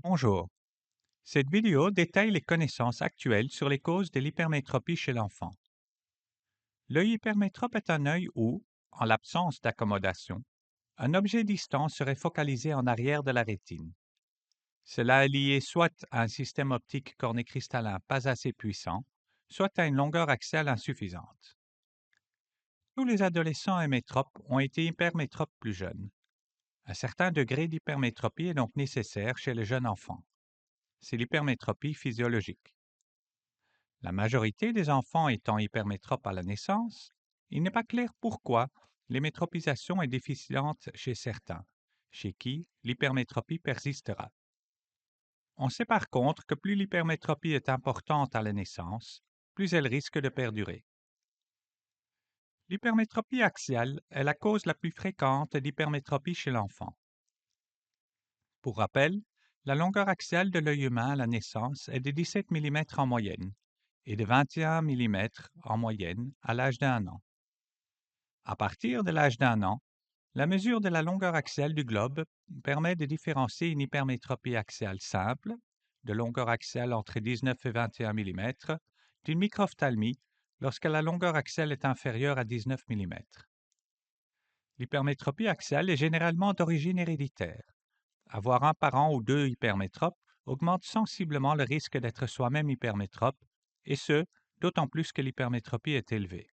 Bonjour. Cette vidéo détaille les connaissances actuelles sur les causes de l'hypermétropie chez l'enfant. L'œil hypermétrope est un œil où, en l'absence d'accommodation, un objet distant serait focalisé en arrière de la rétine. Cela est lié soit à un système optique cornécristallin pas assez puissant, soit à une longueur axiale insuffisante. Tous les adolescents hémétropes ont été hypermétropes plus jeunes. Un certain degré d'hypermétropie est donc nécessaire chez le jeune enfant. C'est l'hypermétropie physiologique. La majorité des enfants étant hypermétropes à la naissance, il n'est pas clair pourquoi l'hémétropisation est déficiente chez certains, chez qui l'hypermétropie persistera. On sait par contre que plus l'hypermétropie est importante à la naissance, plus elle risque de perdurer. L'hypermétropie axiale est la cause la plus fréquente d'hypermétropie chez l'enfant. Pour rappel, la longueur axiale de l'œil humain à la naissance est de 17 mm en moyenne et de 21 mm en moyenne à l'âge d'1 an. À partir de l'âge d'1 an, la mesure de la longueur axiale du globe permet de différencier une hypermétropie axiale simple, de longueur axiale entre 19 et 21 mm, d'une microphthalmie lorsque la longueur axiale est inférieure à 19 mm. L'hypermétropie axiale est généralement d'origine héréditaire. Avoir un parent ou deux hypermétropes augmente sensiblement le risque d'être soi-même hypermétrope, et ce, d'autant plus que l'hypermétropie est élevée.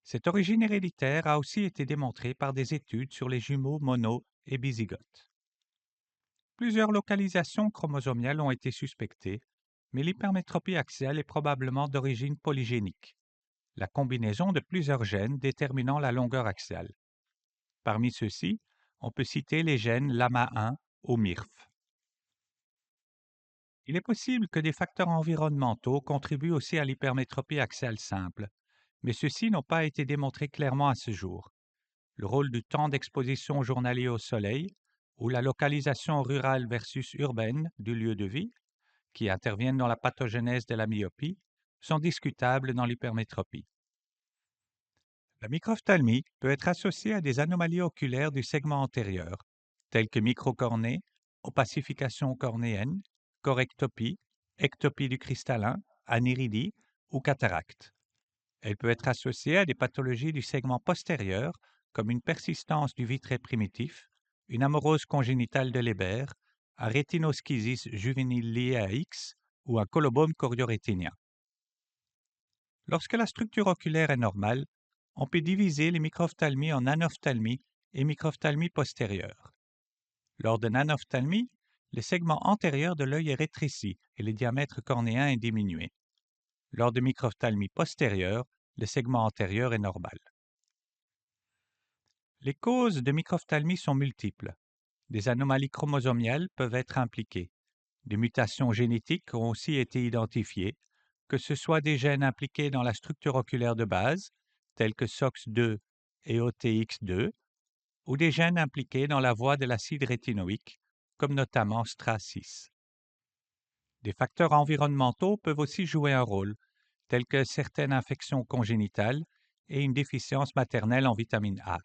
Cette origine héréditaire a aussi été démontrée par des études sur les jumeaux mono et bizygotes. Plusieurs localisations chromosomiales ont été suspectées, mais l'hypermétropie axiale est probablement d'origine polygénique, la combinaison de plusieurs gènes déterminant la longueur axiale. Parmi ceux-ci, on peut citer les gènes LAMA1 ou MIRF. Il est possible que des facteurs environnementaux contribuent aussi à l'hypermétropie axiale simple, mais ceux-ci n'ont pas été démontrés clairement à ce jour. Le rôle du temps d'exposition journalier au soleil ou la localisation rurale versus urbaine du lieu de vie, qui interviennent dans la pathogénèse de la myopie, sont discutables dans l'hypermétropie. La microphthalmie peut être associée à des anomalies oculaires du segment antérieur, telles que microcornée, opacification cornéenne, correctopie, ectopie du cristallin, aniridie ou cataracte. Elle peut être associée à des pathologies du segment postérieur, comme une persistance du vitré primitif, une amorose congénitale de Leber, un rétinoschisis juvénile lié à X ou un colobome choriorétinien. Lorsque la structure oculaire est normale, on peut diviser les microphthalmies en anophtalmie et microphthalmie postérieure. Lors de l'anophtalmie, le segment antérieur de l'œil est rétréci et le diamètre cornéen est diminué. Lors de microphthalmie postérieure, le segment antérieur est normal. Les causes de microphthalmie sont multiples. Des anomalies chromosomiales peuvent être impliquées. Des mutations génétiques ont aussi été identifiées, que ce soit des gènes impliqués dans la structure oculaire de base, tels que SOX2 et OTX2, ou des gènes impliqués dans la voie de l'acide rétinoïque, comme notamment STRA6. Des facteurs environnementaux peuvent aussi jouer un rôle, tels que certaines infections congénitales et une déficience maternelle en vitamine A.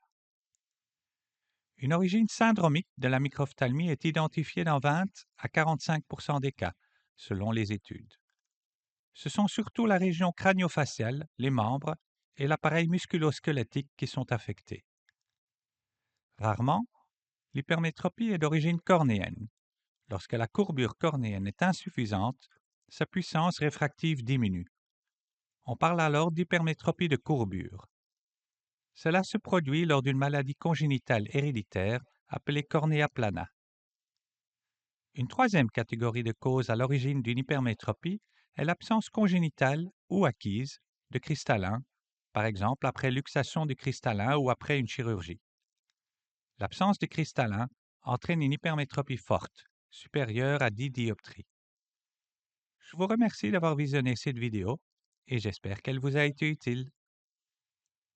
Une origine syndromique de la microphthalmie est identifiée dans 20 à 45 des cas, selon les études. Ce sont surtout la région crânio-faciale, les membres et l'appareil musculo-squelettique qui sont affectés. Rarement, l'hypermétropie est d'origine cornéenne. Lorsque la courbure cornéenne est insuffisante, sa puissance réfractive diminue. On parle alors d'hypermétropie de courbure. Cela se produit lors d'une maladie congénitale héréditaire appelée cornea plana. Une troisième catégorie de causes à l'origine d'une hypermétropie est l'absence congénitale ou acquise de cristallin, par exemple après luxation du cristallin ou après une chirurgie. L'absence de cristallin entraîne une hypermétropie forte, supérieure à 10 dioptries. Je vous remercie d'avoir visionné cette vidéo et j'espère qu'elle vous a été utile.